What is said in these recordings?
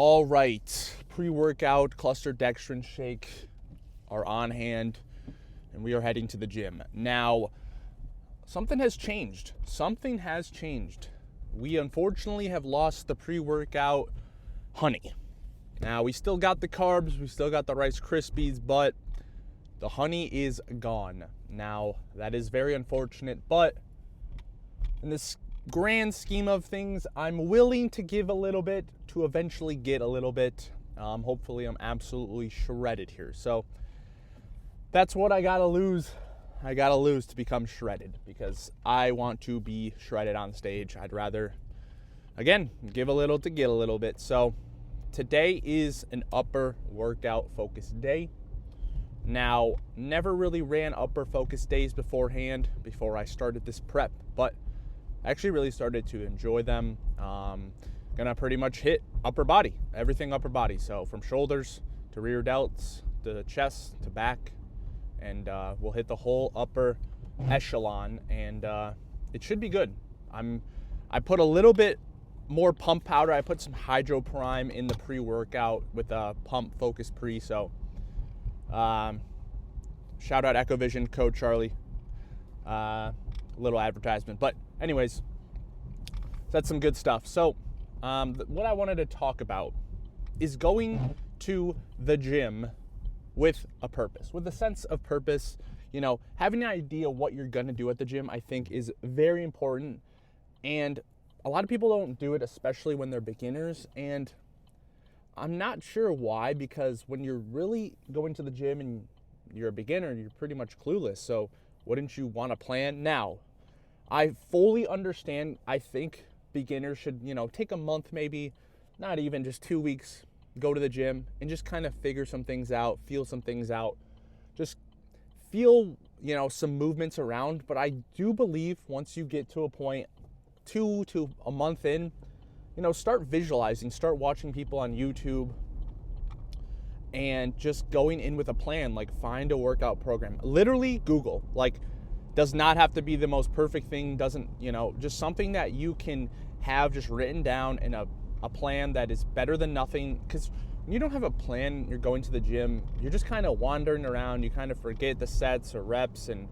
All right, pre-workout cluster dextrin shake are on hand, and we are heading to the gym. Now, something has changed. We unfortunately have lost the pre-workout honey. Now, we still got the carbs, we still got the Rice Krispies, but the honey is gone. Now, that is very unfortunate, but in this grand scheme of things, I'm willing to give a little bit to eventually get a little bit. Hopefully, I'm absolutely shredded here. So that's what I gotta lose. I gotta lose to become shredded because I want to be shredded on stage. I'd rather, again, give a little to get a little bit. So today is an upper workout focused day. Now, never really ran upper focused days beforehand before I started this prep, but I actually really started to enjoy them. Gonna pretty much hit upper body, everything upper body. So from shoulders to rear delts, to chest to back, and we'll hit the whole upper echelon, and it should be good. I put a little bit more pump powder. I put some Hydro Prime in the pre-workout with a pump focus pre. So shout out Echovision code Charlie. Little advertisement, but anyways, that's some good stuff. So what I wanted to talk about is going to the gym with a purpose, with a sense of purpose. You know, having an idea what you're gonna do at the gym, I think, is very important. And a lot of people don't do it, especially when they're beginners. And I'm not sure why, because when you're really going to the gym and you're a beginner, you're pretty much clueless. So wouldn't you want to plan? Now, I fully understand. I think beginners should, take a month, maybe not even just 2 weeks, go to the gym and just kind of figure some things out, feel some things out, just feel, some movements around. But I do believe once you get to a point, 2 to a month in, start visualizing, start watching people on YouTube and just going in with a plan. Like, find a workout program, literally Google, does not have to be the most perfect thing, doesn't, just something that you can have just written down in a plan that is better than nothing. Because when you don't have a plan, you're going to the gym, you're just kind of wandering around, you kind of forget the sets or reps. And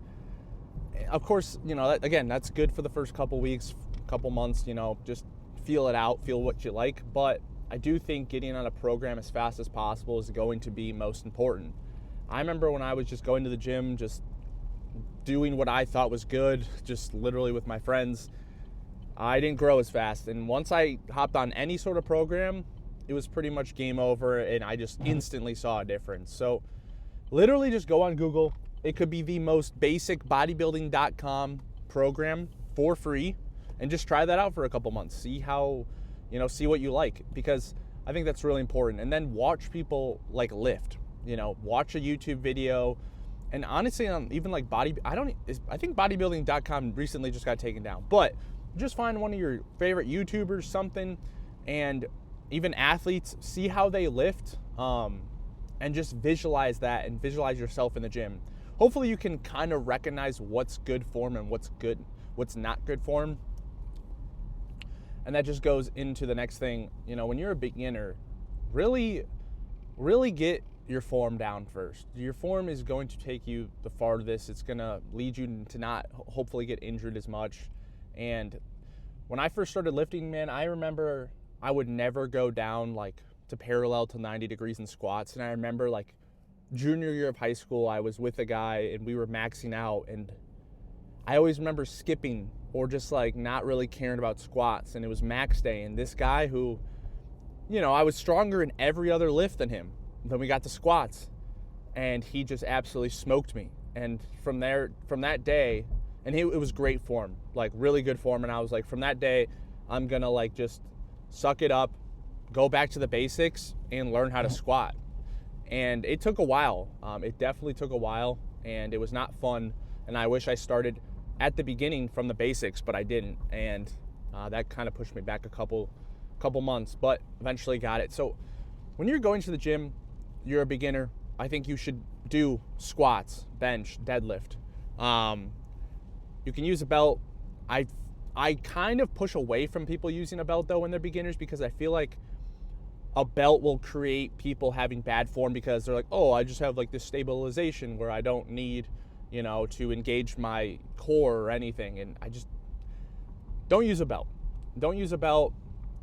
of course, that's good for the first couple weeks, couple months, just feel it out, feel what you like. But I do think getting on a program as fast as possible is going to be most important. I remember when I was just going to the gym, just doing what I thought was good, just literally with my friends, I didn't grow as fast. And once I hopped on any sort of program, it was pretty much game over, and I just instantly saw a difference. So literally just go on Google. It could be the most basic bodybuilding.com program for free, and just try that out for a couple months. See how, see what you like, because I think that's really important. And then watch people lift, watch a YouTube video. And honestly, even I think bodybuilding.com recently just got taken down. But just find one of your favorite YouTubers, something, and even athletes, see how they lift, and just visualize that and visualize yourself in the gym. Hopefully you can kind of recognize what's good form and what's not good form. And that just goes into the next thing. When you're a beginner, really, really get your form down first. Your form is going to take you the farthest. It's going to lead you to not hopefully get injured as much. And when I first started lifting, man, I remember I would never go down to parallel to 90 degrees in squats. And I remember junior year of high school, I was with a guy and we were maxing out, and I always remember skipping or just not really caring about squats. And it was max day, and this guy who, I was stronger in every other lift than him. Then we got to squats, and he just absolutely smoked me. And from that day, and it was great form, really good form. And I was from that day, I'm gonna just suck it up, go back to the basics, and learn how to squat. And it took a while. It definitely took a while, and it was not fun. And I wish I started at the beginning from the basics, but I didn't. And that kind of pushed me back a couple months, but eventually got it. So when you're going to the gym, you're a beginner, I think you should do squats, bench, deadlift. You can use a belt. I kind of push away from people using a belt though when they're beginners, because I feel like a belt will create people having bad form because they're like, oh, I just have like this stabilization where I don't need, to engage my core or anything. And I just don't use a belt. Don't use a belt.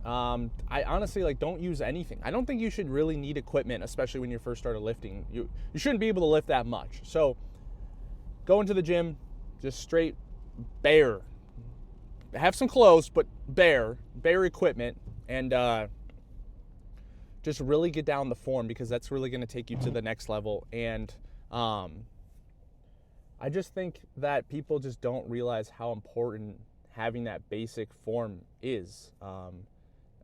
I honestly don't use anything. I don't think you should really need equipment, especially when you first started lifting. You shouldn't be able to lift that much. So go into the gym, just straight bare. Have some clothes, but bare equipment, and just really get down the form, because that's really going to take you to the next level. And I just think that people just don't realize how important having that basic form is.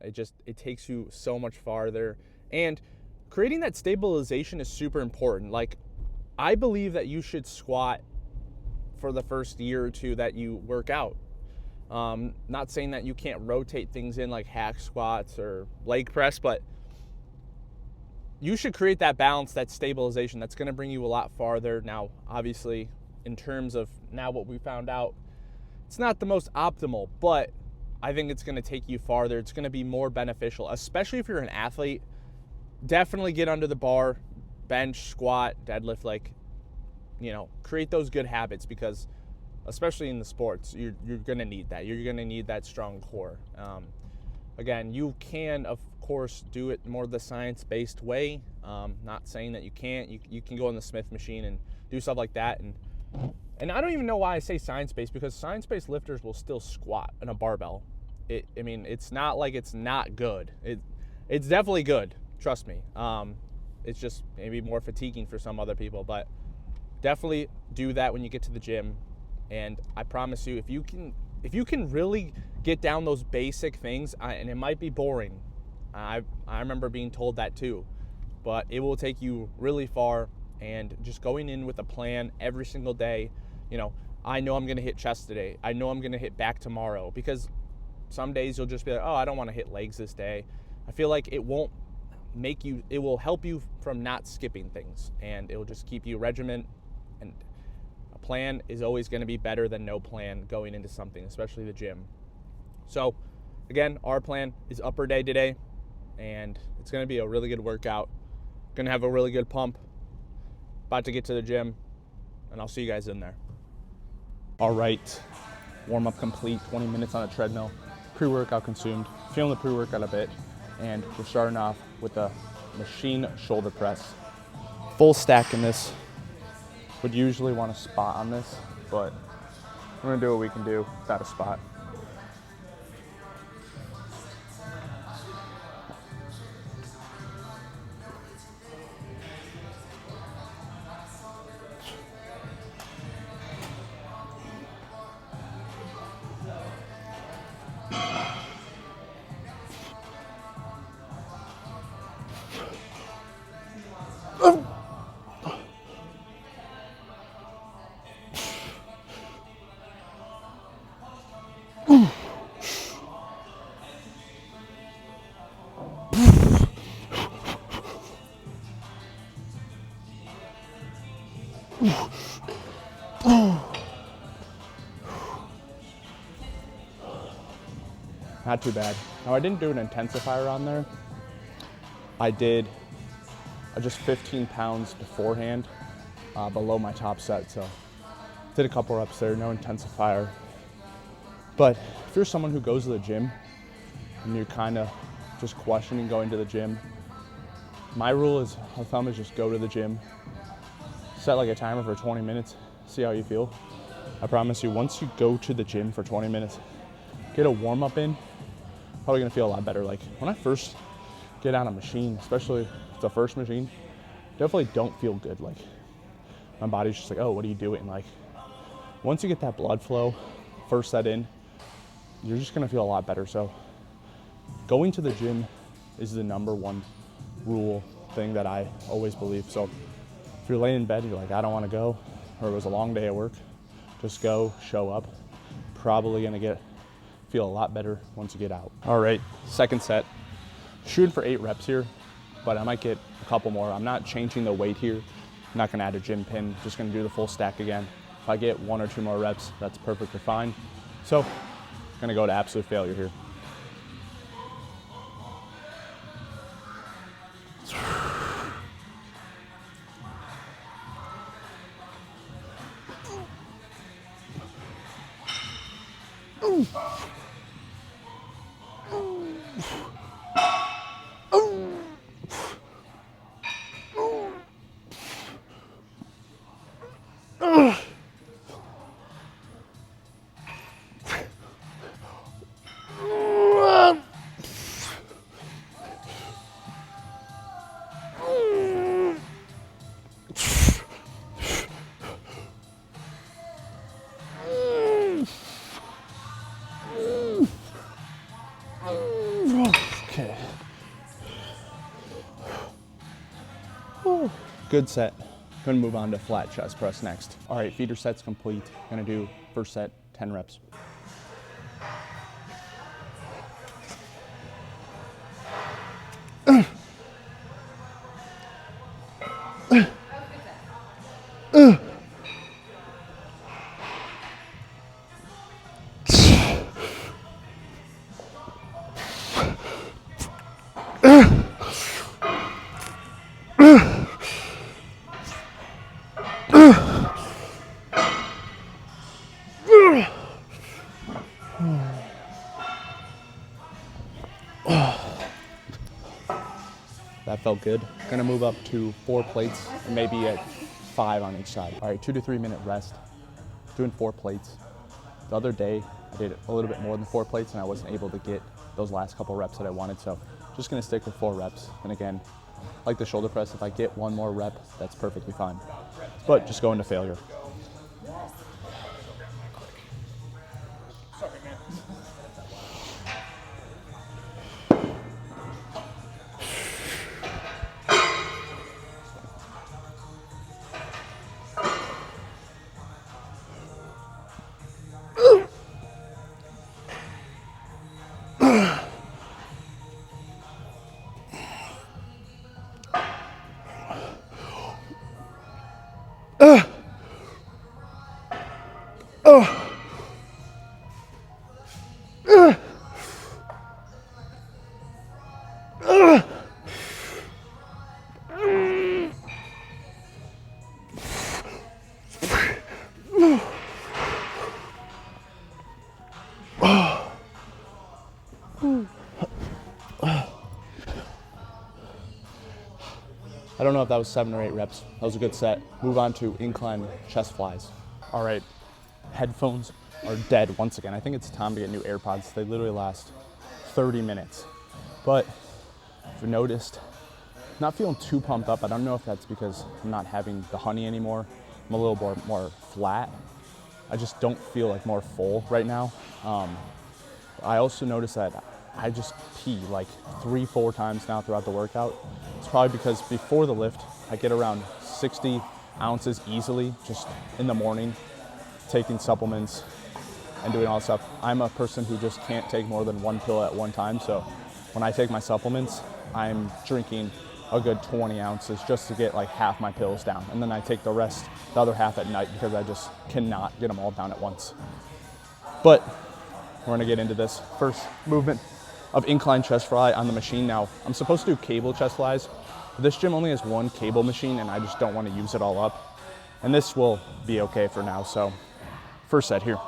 It takes you so much farther, and creating that stabilization is super important. Like, I believe that you should squat for the first year or two that you work out. Not saying that you can't rotate things in like hack squats or leg press, but you should create that balance, that stabilization. That's going to bring you a lot farther. Now, obviously, in terms of now what we found out, it's not the most optimal, but I think it's going to take you farther. It's going to be more beneficial, especially if you're an athlete. Definitely get under the bar, bench, squat, deadlift, create those good habits, because especially in the sports, you're going to need that. You're going to need that strong core. Again, you can, of course, do it more the science-based way. Not saying that you can't. You can go on the Smith machine and do stuff like that. And I don't even know why I say science-based, because science-based lifters will still squat in a barbell. It's not like it's not good. It's definitely good. Trust me. It's just maybe more fatiguing for some other people, but definitely do that when you get to the gym. And I promise you, if you can really get down those basic things, and it might be boring. I remember being told that too, but it will take you really far. And just going in with a plan every single day. I know I'm going to hit chest today. I know I'm going to hit back tomorrow, because some days you'll just be like, oh, I don't want to hit legs this day. I feel like it will help you from not skipping things, and it will just keep you regiment. And a plan is always going to be better than no plan going into something, especially the gym. So again, our plan is upper day today, and it's going to be a really good workout. Going to have a really good pump. About to get to the gym, and I'll see you guys in there. All right, warm-up complete, 20 minutes on a treadmill, pre-workout consumed, feeling the pre-workout a bit, and we're starting off with a machine shoulder press. Full stack in this. Would usually want a spot on this, but we're gonna do what we can do without a spot. Not too bad. Now, I didn't do an intensifier on there. I did just 15 pounds beforehand, below my top set. So did a couple reps there, no intensifier. But if you're someone who goes to the gym and you're kind of just questioning going to the gym, my rule of thumb is just go to the gym, set like a timer for 20 minutes, see how you feel. I promise you, once you go to the gym for 20 minutes, get a warm up in, probably gonna feel a lot better. Like when I first get on a machine, especially the first machine, definitely don't feel good. Like my body's just like, oh, what are you doing? Like once you get that blood flow, first set in, you're just gonna feel a lot better. So going to the gym is the number one rule thing that I always believe. So if you're laying in bed, you're like, I don't wanna go, or it was a long day at work, just go, show up. Probably gonna feel a lot better once you get out. All right, second set. Shooting for 8 reps here, but I might get a couple more. I'm not changing the weight here. I'm not gonna add a gym pin, just gonna do the full stack again. If I get 1 or 2 more reps, that's perfectly fine. So, gonna go to absolute failure here. Good set. Gonna move on to flat chest press next. All right, feeder set's complete. Gonna do first set, 10 reps. That felt good. Gonna move up to 4 plates, and maybe at 5 on each side. All right, 2 to 3 minute rest. Doing 4 plates. The other day, I did a little bit more than 4 plates, and I wasn't able to get those last couple reps that I wanted, so just gonna stick with 4 reps. And again, like the shoulder press, if I get 1 more rep, that's perfectly fine. But just go into failure. I don't know if that was 7 or 8 reps. That was a good set. Move on to incline chest flies. All right, headphones are dead once again. I think it's time to get new AirPods. They literally last 30 minutes. But if you noticed, not feeling too pumped up. I don't know if that's because I'm not having the honey anymore. I'm a little more flat. I just don't feel like more full right now. I also noticed that I just pee like 3-4 times now throughout the workout. It's probably because before the lift, I get around 60 ounces easily just in the morning, taking supplements and doing all that stuff. I'm a person who just can't take more than 1 pill at one time. So when I take my supplements, I'm drinking a good 20 ounces just to get like half my pills down. And then I take the other half at night because I just cannot get them all down at once. But we're gonna get into this. First movement of incline chest fly on the machine. Now, I'm supposed to do cable chest flies. This gym only has 1 cable machine and I just don't want to use it all up. And this will be okay for now. So first set here.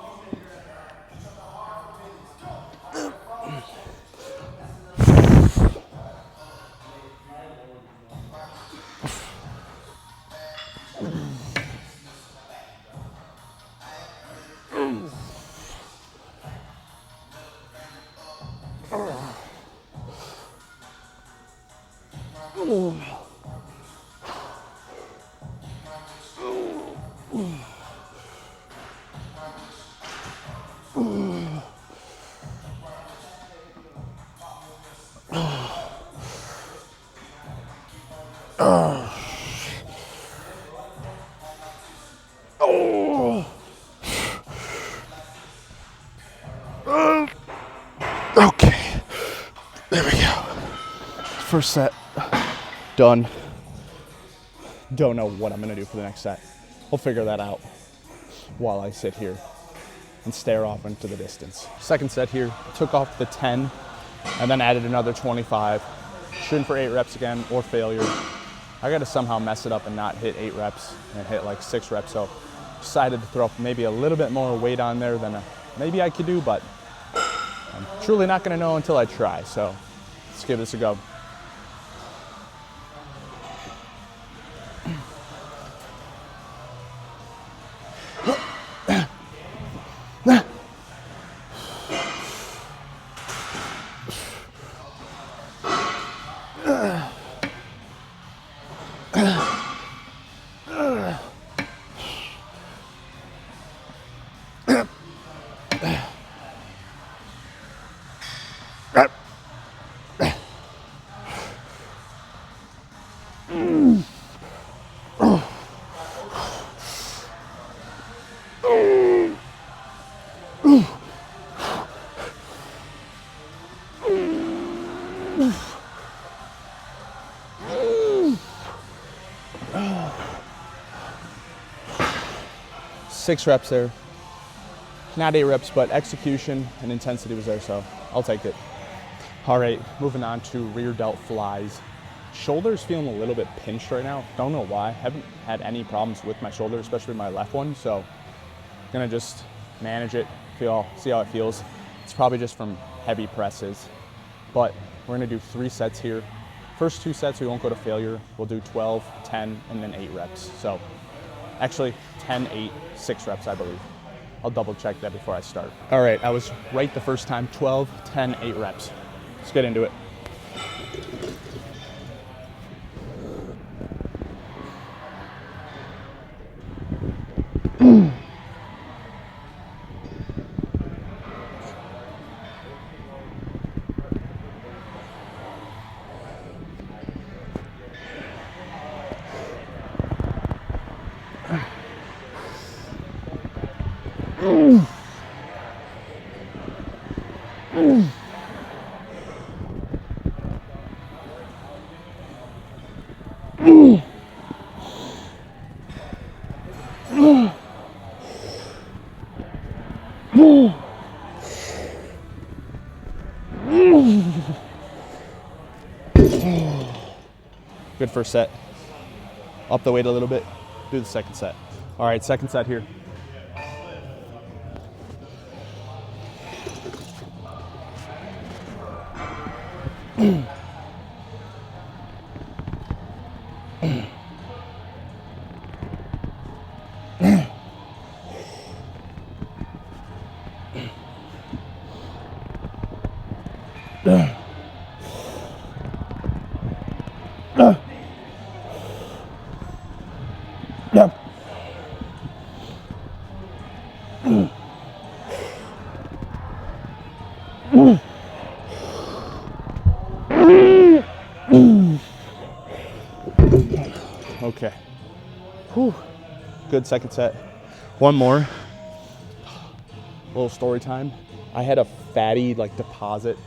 Okay, there we go. First set, done. Don't know what I'm gonna do for the next set. We'll figure that out while I sit here and stare off into the distance. Second set here, took off the 10 and then added another 25. Shooting for 8 reps again or failure. I gotta somehow mess it up and not hit 8 reps and hit like 6 reps. So decided to throw maybe a little bit more weight on there than maybe I could do, but I'm truly not gonna know until I try. So let's give this a go. 6 reps there. Not 8 reps, but execution and intensity was there, so I'll take it. All right, moving on to rear delt flies. Shoulder's feeling a little bit pinched right now. Don't know why. Haven't had any problems with my shoulder, especially my left one, so gonna just manage it, see how it feels. It's probably just from heavy presses, but we're gonna do 3 sets here. First 2 sets, we won't go to failure. We'll do 12, 10, and then 8 reps. So actually 10, 8, 6 reps, I believe. I'll double check that before I start. All right, I was right the first time, 12, 10, 8 reps. Let's get into it. Good first set. Up the weight a little bit, do the second set. All right, second set here. Okay. Whew. Good second set. One more. Little story time. I had a fatty deposit,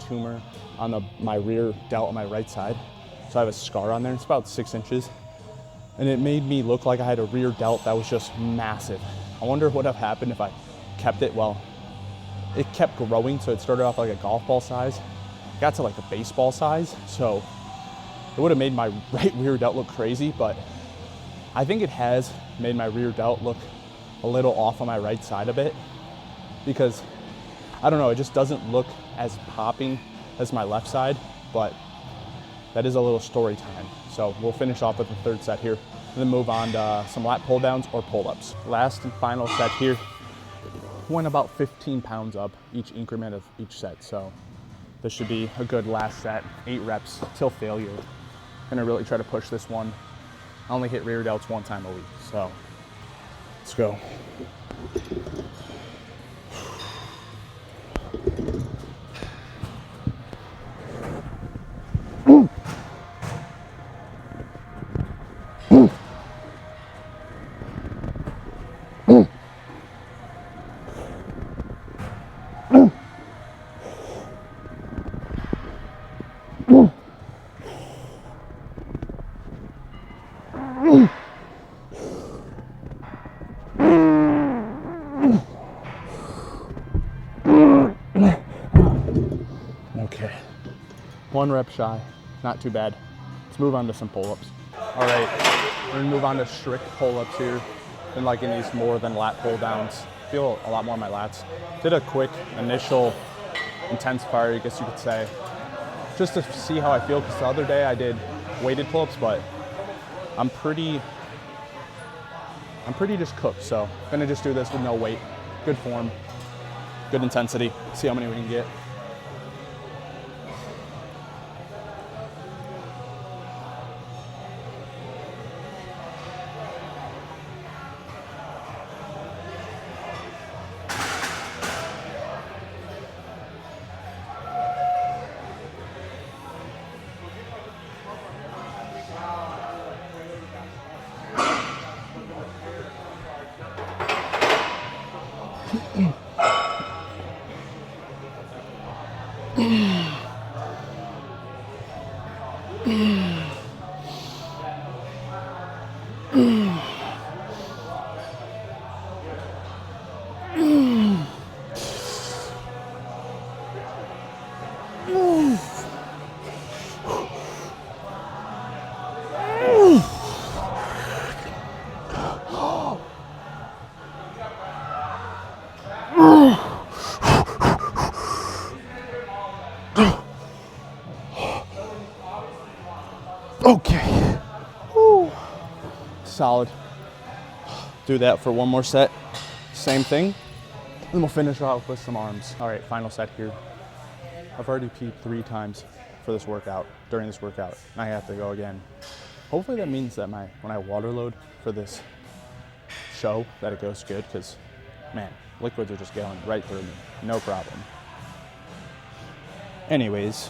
tumor on my rear delt on my right side. So I have a scar on there. It's about 6 inches. And it made me look like I had a rear delt that was just massive. I wonder what would have happened if I kept it. Well, it kept growing. So it started off like a golf ball size. Got to like a baseball size. So it would have made my right rear delt look crazy, but I think it has made my rear delt look a little off on my right side a bit because, I don't know, it just doesn't look as popping as my left side, but that is a little story time. So we'll finish off with the third set here and then move on to some lat pull downs or pull-ups. Last and final set here. Went about 15 pounds up each increment of each set. So this should be a good last set, 8 reps till failure. Gonna really try to push this one. I only hit rear delts 1 time a week, so let's go. Okay, 1 rep shy, not too bad. Let's move on to some pull-ups. All right, we're gonna move on to strict pull-ups here. Been liking these more than lat pull downs. Feel a lot more in my lats. Did a quick initial intensifier, I guess you could say, just to see how I feel, because the other day I did weighted pull-ups, but I'm pretty just cooked, so gonna just do this with no weight. Good form, good intensity, see how many we can get. Okay. Woo. Solid. Do that for one more set. Same thing. Then we'll finish off with some arms. All right, final set here. I've already peed 3 times for this workout, during this workout. I have to go again. Hopefully that means that when I water load for this show, that it goes good, because, man, liquids are just going right through me. No problem. Anyways,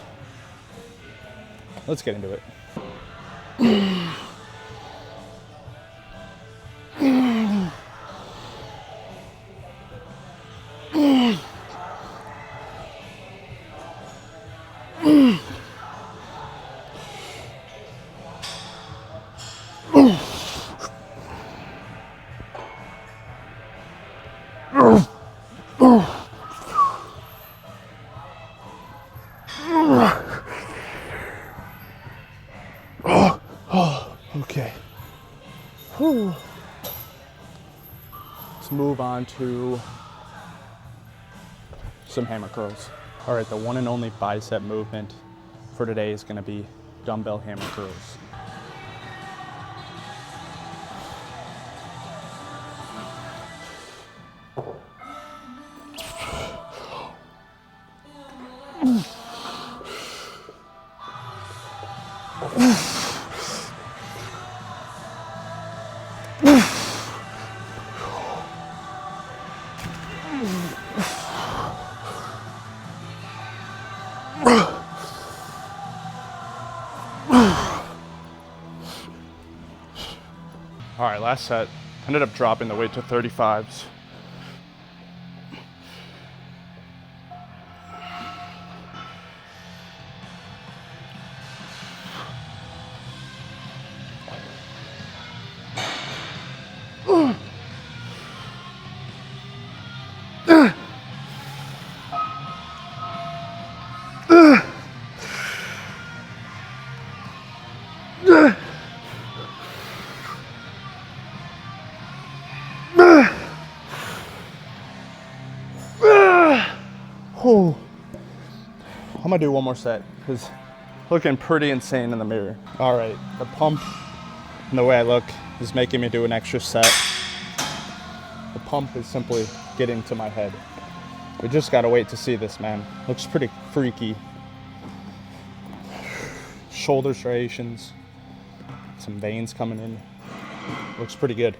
let's get into it. Okay. Whew. Let's move on to some hammer curls. All right, the one and only bicep movement for today is going to be dumbbell hammer curls. All right, last set, ended up dropping the weight to 35s. Oh, I'm gonna do one more set because looking pretty insane in the mirror. All right, the pump and the way I look is making me do an extra set. The pump is simply getting to my head. We just gotta wait to see this, man. Looks pretty freaky. Shoulder striations, some veins coming in. Looks pretty good.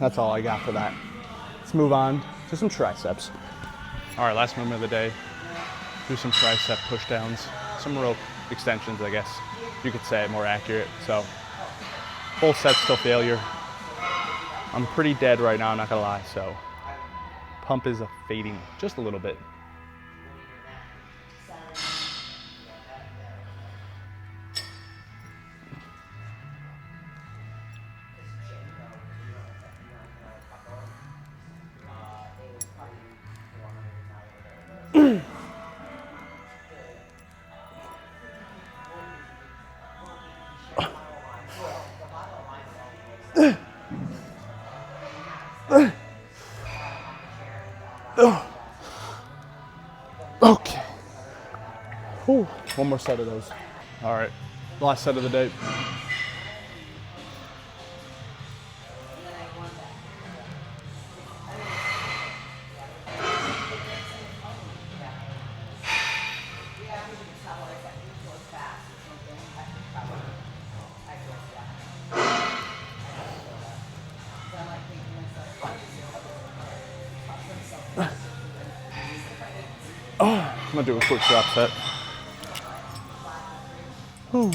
That's all I got for that. Let's move on to some triceps. All right, last movement of the day. Do some tricep push downs, some rope extensions, I guess you could say, more accurate. So full sets till failure. I'm pretty dead right now, I'm not gonna lie, so pump is fading just a little bit. Okay. Whew. One more set of those. All right, last set of the day. I'm gonna do a quick drop set. Whew.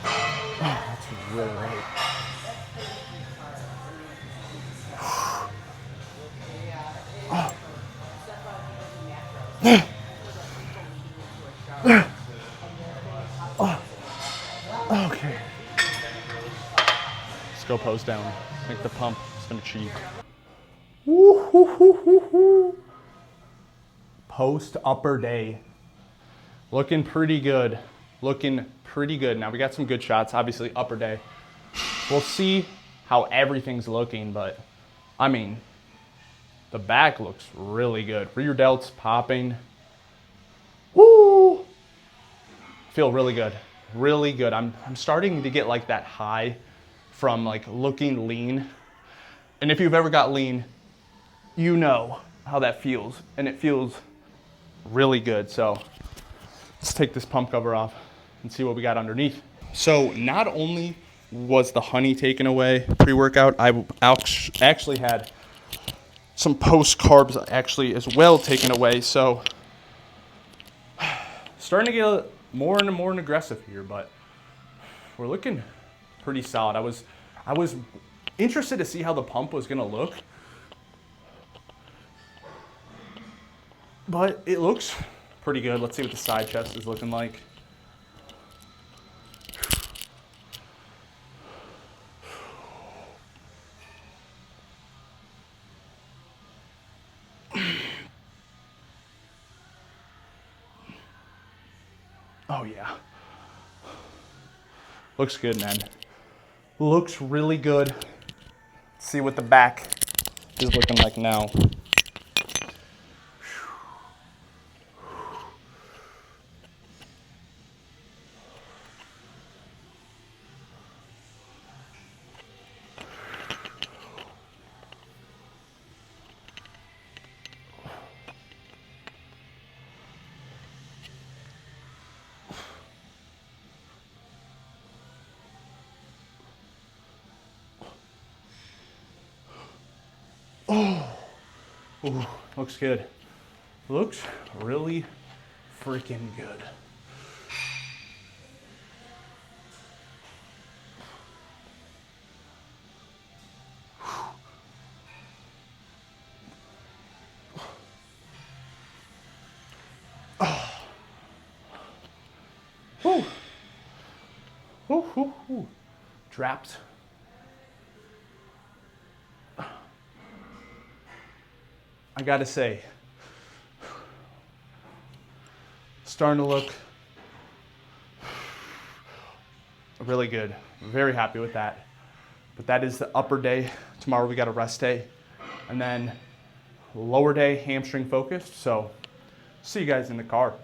Oh, that's really right. hose down. I think the pump has been achieved. Post upper day. Looking pretty good. Looking pretty good. Now we got some good shots, obviously upper day. We'll see how everything's looking, but I mean, the back looks really good. Rear delts popping. Woo! Feel really good. Really good. I'm starting to get like that high from like looking lean. And if you've ever got lean, you know how that feels. And it feels really good. So let's take this pump cover off and see what we got underneath. So not only was the honey taken away pre-workout, I actually had some post-carbs actually as well taken away. So starting to get more and more aggressive here, but we're looking pretty solid. I was interested to see how the pump was gonna look, but it looks pretty good. Let's see what the side chest is looking like. Oh yeah. Looks good, man. Looks really good. Let's see what the back is looking like now. Ooh, looks good. Looks really freaking good. Oh. Woo. Woo, woo, woo. Trapped. I gotta say, starting to look really good. Very happy with that. But that is the upper day. Tomorrow we got a rest day. And then lower day, hamstring focused. So see you guys in the car.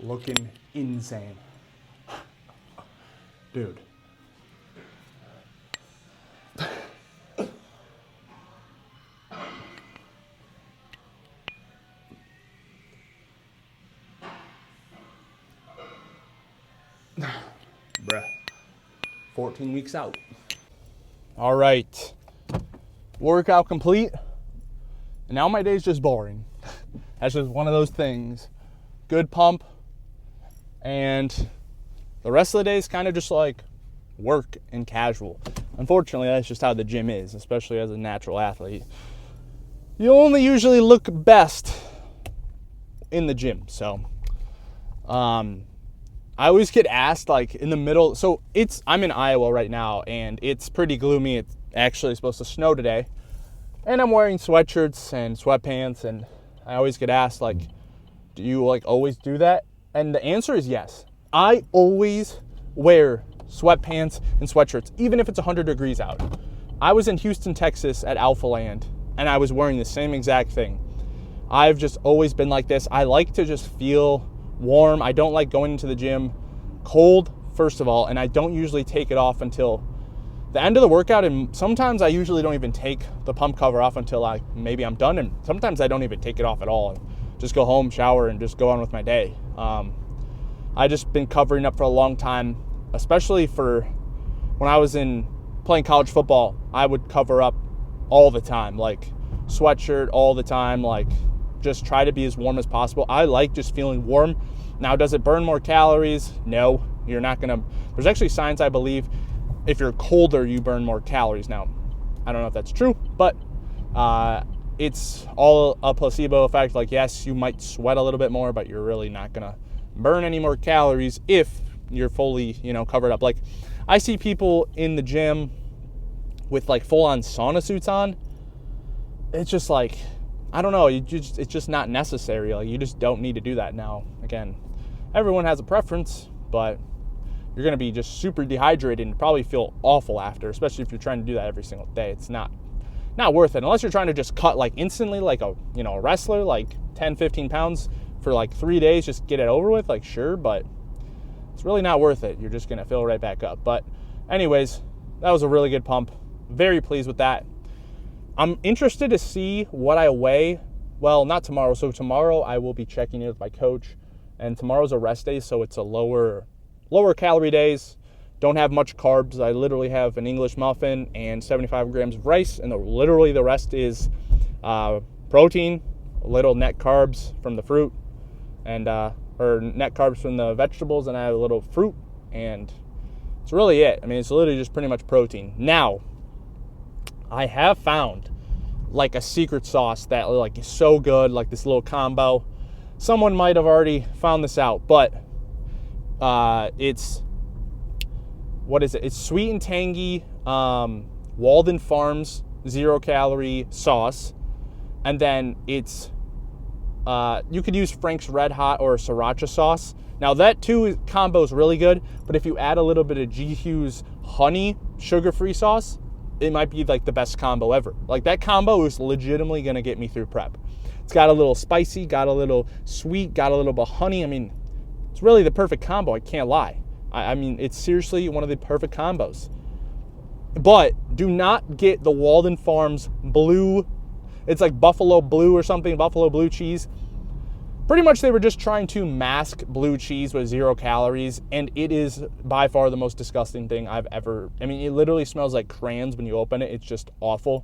Looking insane. Dude. Bruh. 14 weeks out. All right. Workout complete. And now my day's just boring. That's just one of those things. Good pump. And the rest of the day is kind of just like work and casual. Unfortunately, that's just how the gym is, especially as a natural athlete. You only usually look best in the gym. So, I always get asked like in the middle. So I'm in Iowa right now and it's pretty gloomy. It's actually supposed to snow today. And I'm wearing sweatshirts and sweatpants. And I always get asked like, do you like always do that? And the answer is yes. I always wear sweatpants and sweatshirts, even if it's 100 degrees out. I was in Houston, Texas at Alpha Land and I was wearing the same exact thing. I've just always been like this. I like to just feel warm. I don't like going into the gym cold, first of all, and I don't usually take it off until the end of the workout, and sometimes I usually don't even take the pump cover off until maybe I'm done, and sometimes I don't even take it off at all and just go home, shower, and just go on with my day. I just been covering up for a long time, especially for when I was playing college football. I would cover up all the time, like sweatshirt all the time, like just try to be as warm as possible. I like just feeling warm. Now, does it burn more calories? No, you're not gonna. There's actually science, I believe, if you're colder, you burn more calories. Now, I don't know if that's true, but it's all a placebo effect. Like, yes, you might sweat a little bit more, but you're really not gonna burn any more calories if you're fully, covered up. Like, I see people in the gym with like full-on sauna suits on. It's just like, I don't know, it's just not necessary. Like, you just don't need to do that. Now, again, everyone has a preference, but you're going to be just super dehydrated and probably feel awful after, especially if you're trying to do that every single day. It's not worth it, unless you're trying to just cut like instantly, like a wrestler, like 10-15 pounds for like 3 days, just get it over with, like, sure, but it's really not worth it. You're just going to fill right back up. But anyways, that was a really good pump. Very pleased with that. I'm interested to see what I weigh. Well, not tomorrow. So tomorrow I will be checking in with my coach, and tomorrow's a rest day, so it's a lower calorie days. Don't have much carbs. I literally have an English muffin and 75 grams of rice, and literally the rest is protein, a little net carbs from the fruit, and or net carbs from the vegetables, and I have a little fruit, and it's really it. I mean, it's literally just pretty much protein. Now, I have found like a secret sauce that like is so good, like this little combo. Someone might have already found this out, but it's, what is it? It's sweet and tangy Walden Farms 0-calorie sauce, and then it's you could use Frank's Red Hot or Sriracha sauce. Now that too combo is really good, but if you add a little bit of G. Hughes honey sugar-free sauce, it might be like the best combo ever. Like, that combo is legitimately gonna get me through prep. It's got a little spicy, got a little sweet, got a little bit of honey. I mean, it's really the perfect combo, I can't lie. I mean, it's seriously one of the perfect combos. But do not get the Walden Farms blue, it's like buffalo blue or something, buffalo blue cheese. Pretty much they were just trying to mask blue cheese with 0 calories, and it is by far the most disgusting thing I've ever, I mean, it literally smells like crayons when you open it. It's just awful.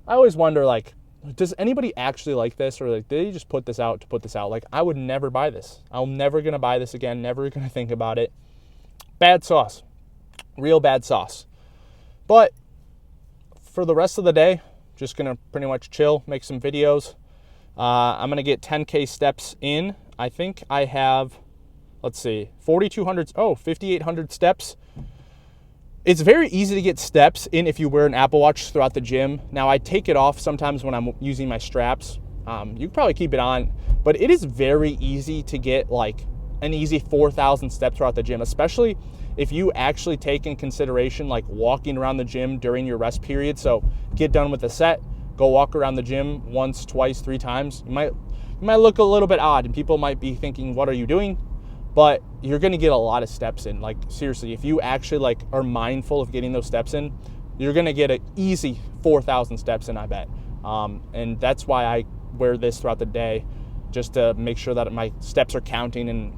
I always wonder, like, does anybody actually like this, or like, did they just put this out to put this out? Like, I would never buy this. I'm never gonna buy this again, never gonna think about it. Bad sauce, real bad sauce. But for the rest of the day, just gonna pretty much chill, make some videos. I'm going to get 10K steps in. I think I have, let's see, 5,800 steps. It's very easy to get steps in if you wear an Apple Watch throughout the gym. Now, I take it off sometimes when I'm using my straps. You can probably keep it on, but it is very easy to get like an easy 4,000 steps throughout the gym, especially if you actually take in consideration like walking around the gym during your rest period. So get done with the set, go walk around the gym once, twice, 3 times. You might look a little bit odd, and people might be thinking, what are you doing? But you're going to get a lot of steps in. Like, seriously, if you actually like are mindful of getting those steps in, you're going to get an easy 4,000 steps in, I bet. And that's why I wear this throughout the day, just to make sure that my steps are counting, and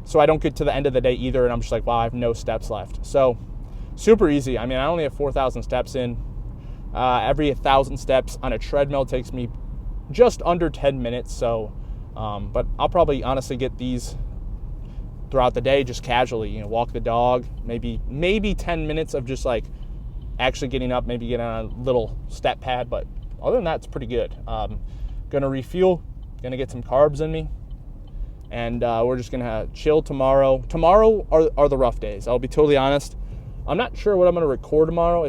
so I don't get to the end of the day either, and I'm just like, wow, I have no steps left. So super easy. I mean, I only have 4,000 steps in. Every 1,000 steps on a treadmill takes me just under 10 minutes. So, but I'll probably honestly get these throughout the day, just casually, walk the dog, maybe 10 minutes of just like actually getting up, maybe getting on a little step pad. But other than that, it's pretty good. Gonna refuel, gonna get some carbs in me, and we're just gonna chill tomorrow. Tomorrow are the rough days. I'll be totally honest. I'm not sure what I'm gonna record tomorrow.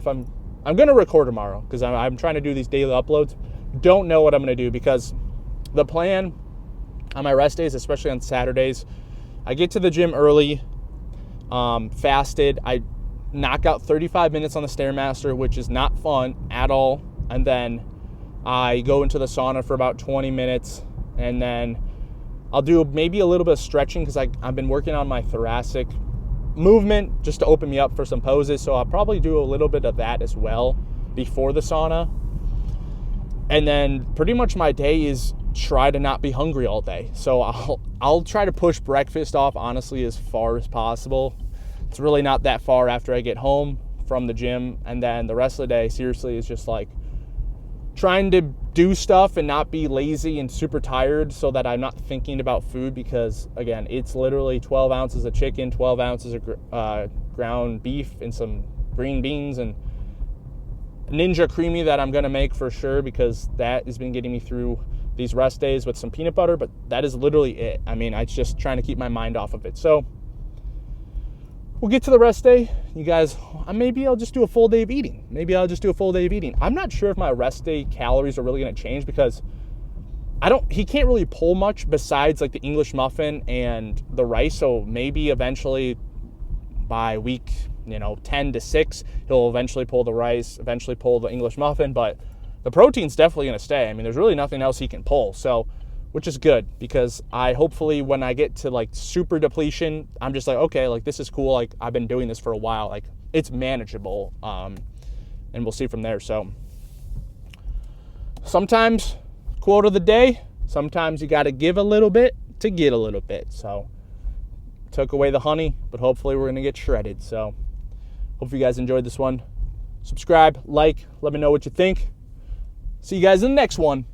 I'm going to record tomorrow because I'm trying to do these daily uploads. Don't know what I'm going to do, because the plan on my rest days, especially on Saturdays, I get to the gym early, fasted. I knock out 35 minutes on the Stairmaster, which is not fun at all. And then I go into the sauna for about 20 minutes. And then I'll do maybe a little bit of stretching because I've been working on my thoracic movement just to open me up for some poses, so I'll probably do a little bit of that as well before the sauna. And then pretty much my day is try to not be hungry all day, so I'll try to push breakfast off honestly as far as possible. It's really not that far after I get home from the gym, and then the rest of the day seriously is just like trying to do stuff and not be lazy and super tired, so that I'm not thinking about food, because again, it's literally 12 ounces of chicken, 12 ounces of ground beef, and some green beans, and Ninja Creamy that I'm going to make for sure, because that has been getting me through these rest days, with some peanut butter. But that is literally it. I mean, it's just trying to keep my mind off of it. So we'll get to the rest day. You guys, maybe I'll just do a full day of eating. I'm not sure if my rest day calories are really going to change because he can't really pull much besides like the English muffin and the rice. So maybe eventually by week, 10 to 6, he'll eventually pull the rice, eventually pull the English muffin, but the protein's definitely going to stay. I mean, there's really nothing else he can pull. So, which is good because hopefully when I get to like super depletion, I'm just like, okay, like this is cool. Like I've been doing this for a while. Like it's manageable. And we'll see from there. So sometimes, quote of the day, sometimes you got to give a little bit to get a little bit. So took away the honey, but hopefully we're going to get shredded. So hope you guys enjoyed this one. Subscribe, like, let me know what you think. See you guys in the next one.